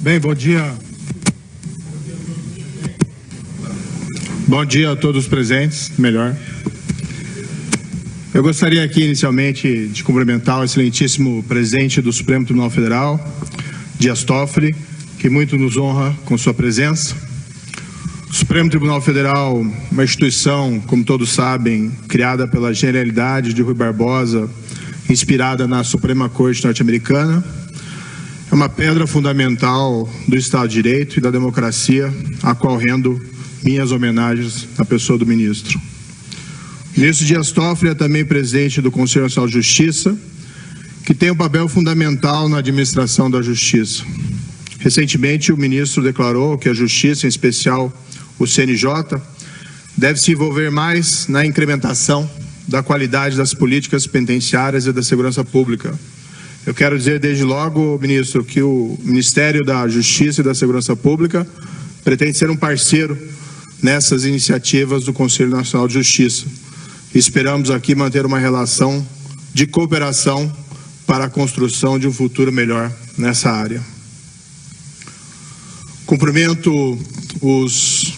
Bem, bom dia. Bom dia a todos os presentes, melhor. Eu gostaria aqui inicialmente de cumprimentar o excelentíssimo presidente do Supremo Tribunal Federal, Dias Toffoli, que muito nos honra com sua presença. O Supremo Tribunal Federal, uma instituição, como todos sabem, criada pela genialidade de Rui Barbosa, inspirada na Suprema Corte norte-americana, é uma pedra fundamental do Estado de Direito e da democracia, a qual rendo minhas homenagens à pessoa do ministro. O ministro Dias Toffoli é também presidente do Conselho Nacional de Justiça, que tem um papel fundamental na administração da justiça. Recentemente, o ministro declarou que a justiça, em especial o CNJ, deve se envolver mais na incrementação da qualidade das políticas penitenciárias e da segurança pública. Eu quero dizer desde logo, ministro, que o Ministério da Justiça e da Segurança Pública pretende ser um parceiro nessas iniciativas do Conselho Nacional de Justiça. Esperamos aqui manter uma relação de cooperação para a construção de um futuro melhor nessa área. Cumprimento os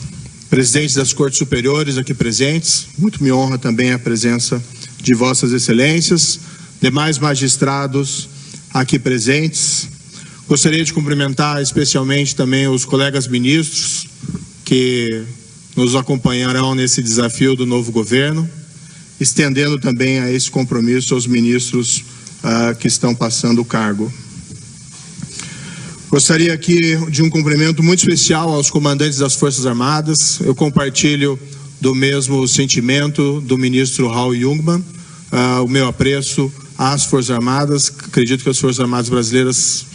presidentes das Cortes Superiores aqui presentes. Muito me honra também a presença de Vossas Excelências, demais magistrados aqui presentes. Gostaria de cumprimentar especialmente também os colegas ministros que nos acompanharão nesse desafio do novo governo, estendendo também a esse compromisso aos ministros que estão passando o cargo. Gostaria aqui de um cumprimento muito especial aos comandantes das Forças Armadas. Eu compartilho do mesmo sentimento do ministro Raul Jungmann, o meu apreço às Forças Armadas. Acredito que as Forças Armadas brasileiras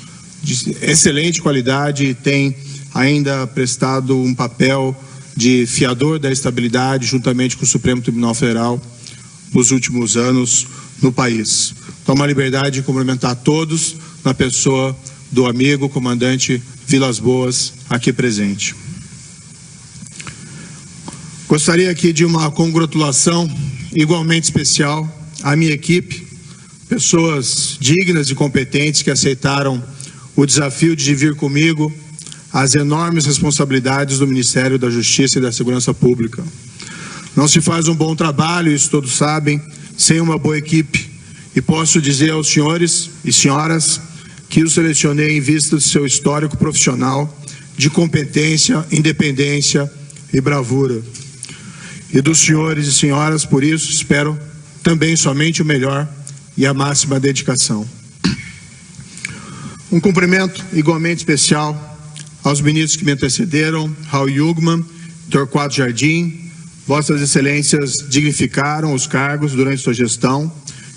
de excelente qualidade têm ainda prestado um papel de fiador da estabilidade juntamente com o Supremo Tribunal Federal nos últimos anos no país. Tomo a liberdade de cumprimentar todos na pessoa do amigo comandante Vilas Boas aqui presente. Gostaria aqui de uma congratulação igualmente especial à minha equipe, pessoas dignas e competentes que aceitaram o desafio de vir comigo às enormes responsabilidades do Ministério da Justiça e da Segurança Pública. Não se faz um bom trabalho, isso todos sabem, sem uma boa equipe. E posso dizer aos senhores e senhoras que os selecionei em vista do seu histórico profissional de competência, independência e bravura. E dos senhores e senhoras, por isso, espero também somente o melhor e a máxima dedicação. Um cumprimento igualmente especial aos ministros que me antecederam, Raul Jungmann, Torquato Jardim. Vossas Excelências dignificaram os cargos durante sua gestão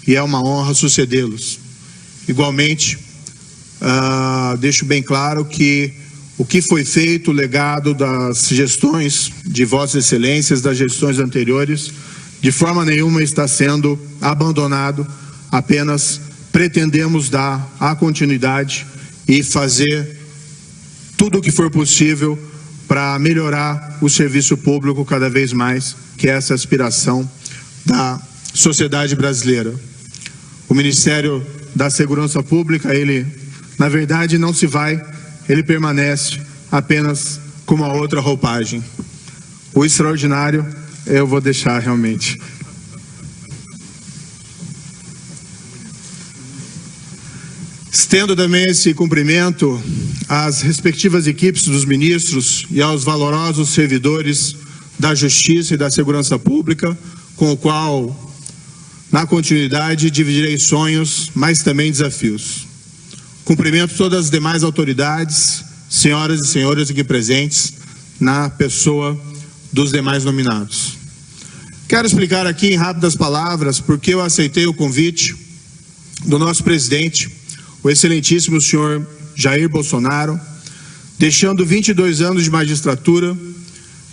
e é uma honra sucedê-los. Igualmente, deixo bem claro que o que foi feito, o legado das gestões de Vossas Excelências, das gestões anteriores, de forma nenhuma está sendo abandonado, apenas pretendemos dar a continuidade e fazer tudo o que for possível para melhorar o serviço público cada vez mais, que é essa aspiração da sociedade brasileira. O Ministério da Segurança Pública, ele, na verdade, não se vai, ele permanece apenas com uma outra roupagem. O extraordinário eu vou deixar realmente. Estendo também esse cumprimento às respectivas equipes dos ministros e aos valorosos servidores da Justiça e da Segurança Pública, com o qual, na continuidade, dividirei sonhos, mas também desafios. Cumprimento todas as demais autoridades, senhoras e senhores aqui presentes, na pessoa dos demais nominados. Quero explicar aqui em rápidas palavras porque eu aceitei o convite do nosso presidente, o excelentíssimo senhor Jair Bolsonaro, deixando 22 anos de magistratura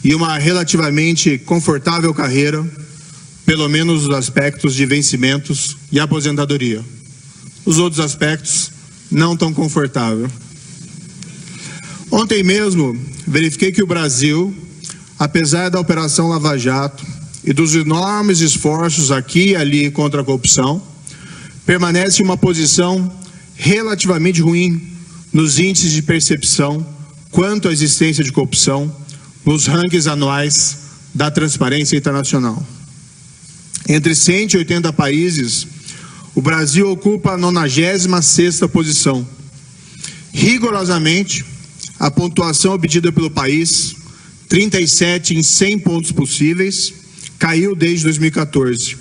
e uma relativamente confortável carreira, pelo menos nos aspectos de vencimentos e aposentadoria. Os outros aspectos, não tão confortável. Ontem mesmo, verifiquei que o Brasil, apesar da Operação Lava Jato e dos enormes esforços aqui e ali contra a corrupção, permanece em uma posição relativamente ruim nos índices de percepção quanto à existência de corrupção nos rankings anuais da Transparência Internacional. Entre 180 países, o Brasil ocupa a 96ª posição. Rigorosamente, a pontuação obtida pelo país, 37 em 100 pontos possíveis, caiu desde 2014,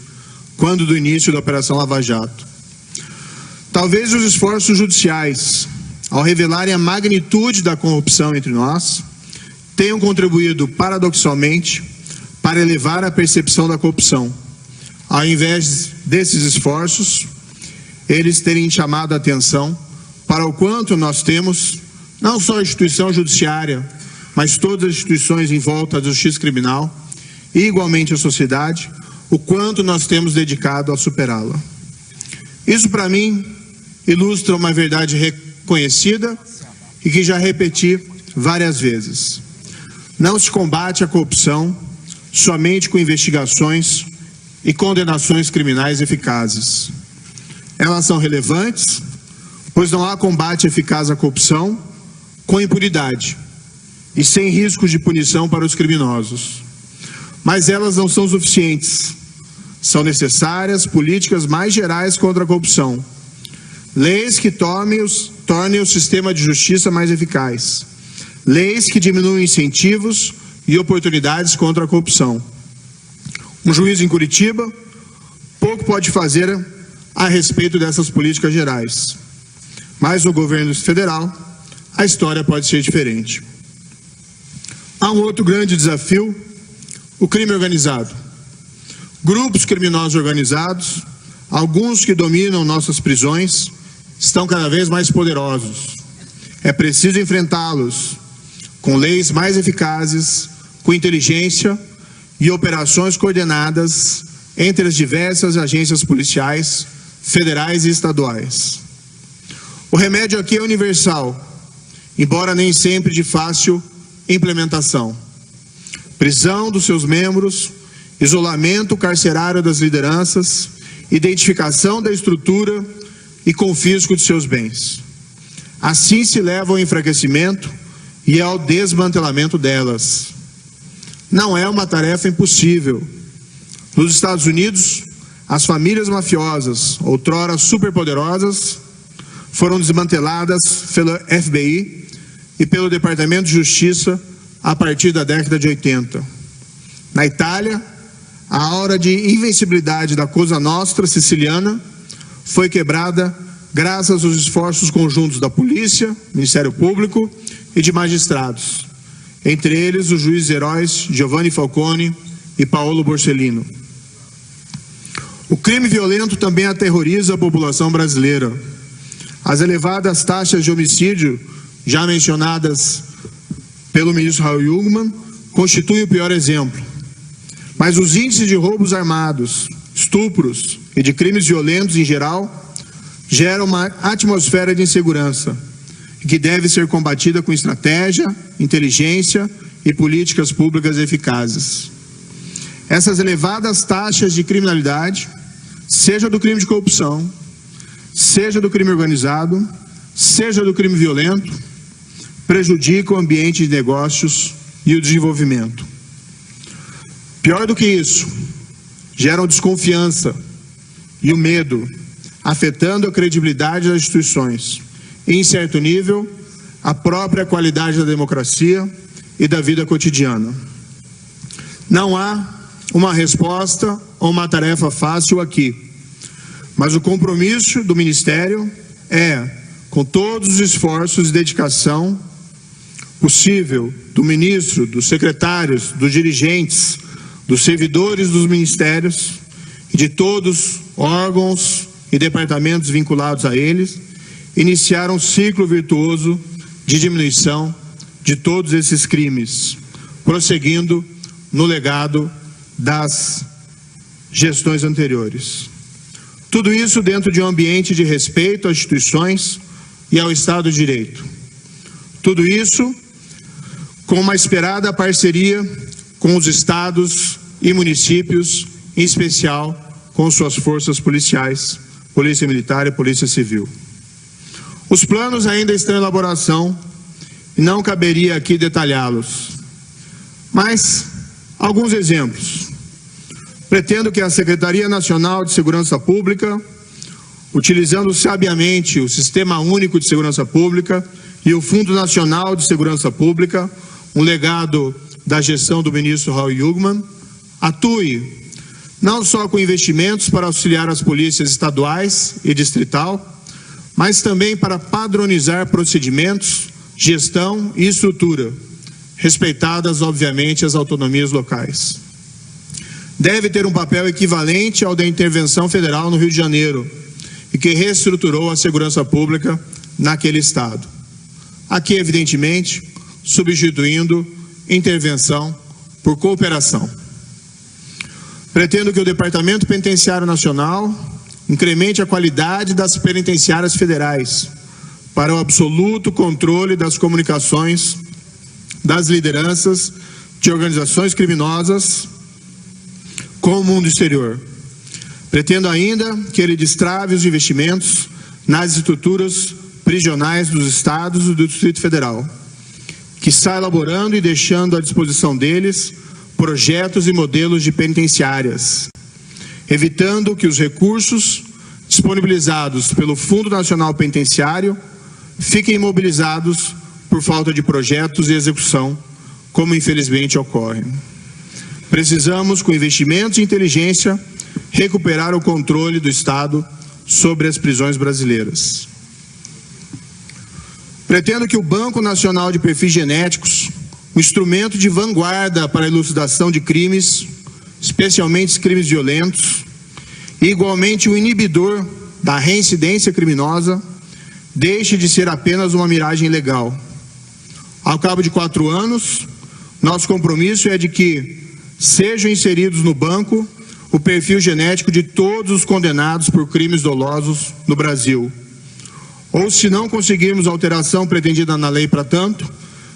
quando do início da Operação Lava Jato. Talvez os esforços judiciais, ao revelarem a magnitude da corrupção entre nós, tenham contribuído, paradoxalmente, para elevar a percepção da corrupção. Ao invés desses esforços, eles terem chamado a atenção para o quanto nós temos, não só a instituição judiciária, mas todas as instituições em volta da justiça criminal, e igualmente a sociedade, o quanto nós temos dedicado a superá-la. Isso, para mim, ilustra uma verdade reconhecida e que já repeti várias vezes. Não se combate a corrupção somente com investigações e condenações criminais eficazes. Elas são relevantes, pois não há combate eficaz à corrupção com impunidade e sem riscos de punição para os criminosos. Mas elas não são suficientes. São necessárias políticas mais gerais contra a corrupção. Leis que tornem o sistema de justiça mais eficaz. Leis que diminuem incentivos e oportunidades contra a corrupção. Um juiz em Curitiba pouco pode fazer a respeito dessas políticas gerais. Mas no governo federal, a história pode ser diferente. Há um outro grande desafio: o crime organizado. Grupos criminosos organizados, alguns que dominam nossas prisões, estão cada vez mais poderosos. É preciso enfrentá-los com leis mais eficazes, com inteligência e operações coordenadas entre as diversas agências policiais, federais e estaduais. O remédio aqui é universal, embora nem sempre de fácil implementação. Prisão dos seus membros, isolamento carcerário das lideranças, identificação da estrutura e confisco de seus bens. Assim se leva ao enfraquecimento e ao desmantelamento delas. Não é uma tarefa impossível. Nos Estados Unidos, as famílias mafiosas, outrora superpoderosas, foram desmanteladas pelo FBI e pelo Departamento de Justiça a partir da década de 80. Na Itália, a aura de invencibilidade da Cosa Nostra siciliana foi quebrada graças aos esforços conjuntos da polícia, Ministério Público e de magistrados, entre eles os juízes heróis Giovanni Falcone e Paolo Borsellino. O crime violento também aterroriza a população brasileira. As elevadas taxas de homicídio, já mencionadas pelo ministro Raul Jungmann, constituem o pior exemplo. Mas os índices de roubos armados, estupros e de crimes violentos em geral geram uma atmosfera de insegurança que deve ser combatida com estratégia, inteligência e políticas públicas eficazes. Essas elevadas taxas de criminalidade, seja do crime de corrupção, seja do crime organizado, seja do crime violento, prejudicam o ambiente de negócios e o desenvolvimento. Pior do que isso, geram desconfiança e o medo, afetando a credibilidade das instituições e, em certo nível, a própria qualidade da democracia e da vida cotidiana. Não há uma resposta ou uma tarefa fácil aqui, mas o compromisso do Ministério é, com todos os esforços e dedicação possível do ministro, dos secretários, dos dirigentes, dos servidores dos ministérios e de todos órgãos e departamentos vinculados a eles, iniciar um ciclo virtuoso de diminuição de todos esses crimes, prosseguindo no legado das gestões anteriores. Tudo isso dentro de um ambiente de respeito às instituições e ao Estado de Direito. Tudo isso com uma esperada parceria com os estados e municípios, em especial com suas forças policiais, Polícia Militar e Polícia Civil. Os planos ainda estão em elaboração e não caberia aqui detalhá-los. Mas, alguns exemplos. Pretendo que a Secretaria Nacional de Segurança Pública, utilizando sabiamente o Sistema Único de Segurança Pública e o Fundo Nacional de Segurança Pública, um legado da gestão do ministro Raul Jungmann, atue não só com investimentos para auxiliar as polícias estaduais e distrital, mas também para padronizar procedimentos, gestão e estrutura, respeitadas, obviamente, as autonomias locais. Deve ter um papel equivalente ao da intervenção federal no Rio de Janeiro, e que reestruturou a segurança pública naquele estado. Aqui, evidentemente, substituindo intervenção por cooperação. Pretendo que o Departamento Penitenciário Nacional incremente a qualidade das penitenciárias federais para o absoluto controle das comunicações das lideranças de organizações criminosas com o mundo exterior. Pretendo ainda que ele destrave os investimentos nas estruturas prisionais dos estados e do Distrito Federal, que está elaborando e deixando à disposição deles projetos e modelos de penitenciárias, evitando que os recursos disponibilizados pelo Fundo Nacional Penitenciário fiquem imobilizados por falta de projetos e execução, como infelizmente ocorre. Precisamos, com investimentos e inteligência, recuperar o controle do Estado sobre as prisões brasileiras. Pretendo que o Banco Nacional de Perfis Genéticos, um instrumento de vanguarda para a elucidação de crimes, especialmente crimes violentos, e igualmente um inibidor da reincidência criminosa, deixe de ser apenas uma miragem legal. Ao cabo de 4 anos, nosso compromisso é de que sejam inseridos no banco o perfil genético de todos os condenados por crimes dolosos no Brasil. Ou, se não conseguirmos a alteração pretendida na lei para tanto,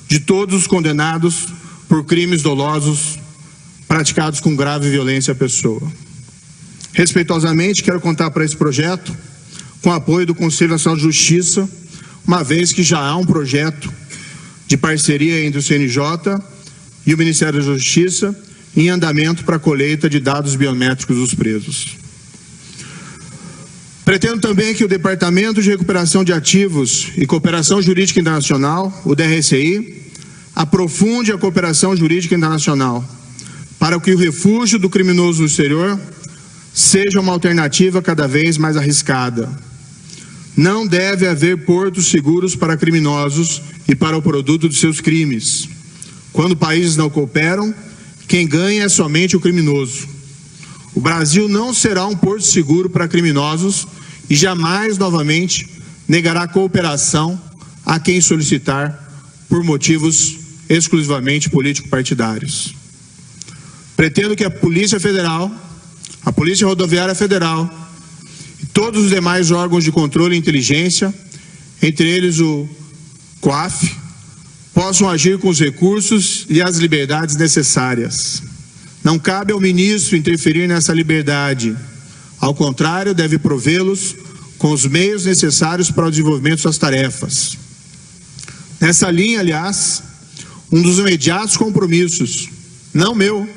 de todos os condenados por crimes dolosos praticados com grave violência à pessoa. Respeitosamente, quero contar para esse projeto com o apoio do Conselho Nacional de Justiça, uma vez que já há um projeto de parceria entre o CNJ e o Ministério da Justiça em andamento para a colheita de dados biométricos dos presos. Pretendo também que o Departamento de Recuperação de Ativos e Cooperação Jurídica Internacional, o DRCI, aprofunde a cooperação jurídica internacional para que o refúgio do criminoso no exterior seja uma alternativa cada vez mais arriscada. Não deve haver portos seguros para criminosos e para o produto de seus crimes. Quando países não cooperam, quem ganha é somente o criminoso. O Brasil não será um porto seguro para criminosos e jamais, novamente, negará cooperação a quem solicitar por motivos exclusivamente político-partidários. Pretendo que a Polícia Federal, a Polícia Rodoviária Federal e todos os demais órgãos de controle e inteligência, entre eles o COAF, possam agir com os recursos e as liberdades necessárias. Não cabe ao ministro interferir nessa liberdade. Ao contrário, deve provê-los com os meios necessários para o desenvolvimento de suas tarefas. Nessa linha, aliás, um dos imediatos compromissos, não meu,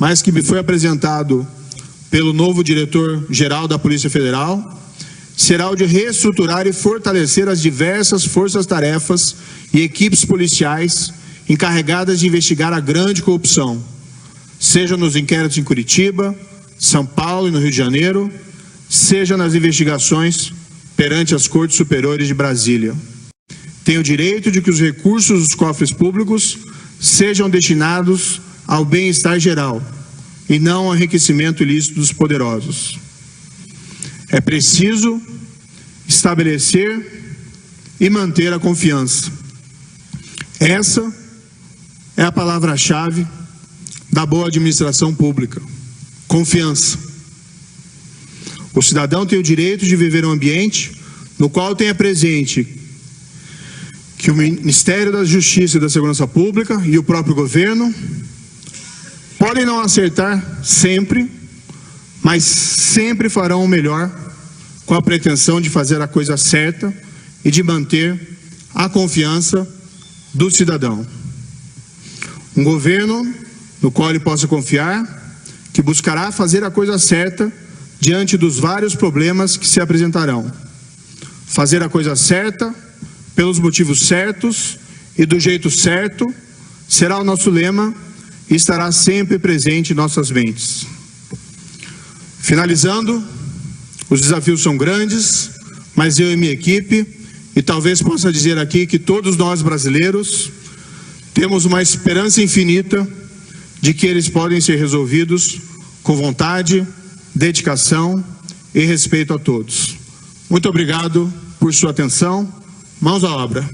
mas que me foi apresentado pelo novo diretor-geral da Polícia Federal, será o de reestruturar e fortalecer as diversas forças-tarefas e equipes policiais encarregadas de investigar a grande corrupção, seja nos inquéritos em Curitiba, São Paulo e no Rio de Janeiro, seja nas investigações perante as Cortes Superiores de Brasília. Tenho o direito de que os recursos dos cofres públicos sejam destinados ao bem-estar geral e não ao enriquecimento ilícito dos poderosos. É preciso estabelecer e manter a confiança. Essa é a palavra-chave da boa administração pública. Confiança. O cidadão tem o direito de viver um ambiente no qual tenha presente que o Ministério da Justiça e da Segurança Pública e o próprio governo podem não acertar sempre, mas sempre farão o melhor com a pretensão de fazer a coisa certa e de manter a confiança do cidadão. Um governo no qual ele possa confiar, que buscará fazer a coisa certa diante dos vários problemas que se apresentarão. Fazer a coisa certa, pelos motivos certos e do jeito certo, será o nosso lema e estará sempre presente em nossas mentes. Finalizando, os desafios são grandes, mas eu e minha equipe, e talvez possa dizer aqui que todos nós brasileiros temos uma esperança infinita de que eles podem ser resolvidos com vontade, dedicação e respeito a todos. Muito obrigado por sua atenção. Mãos à obra.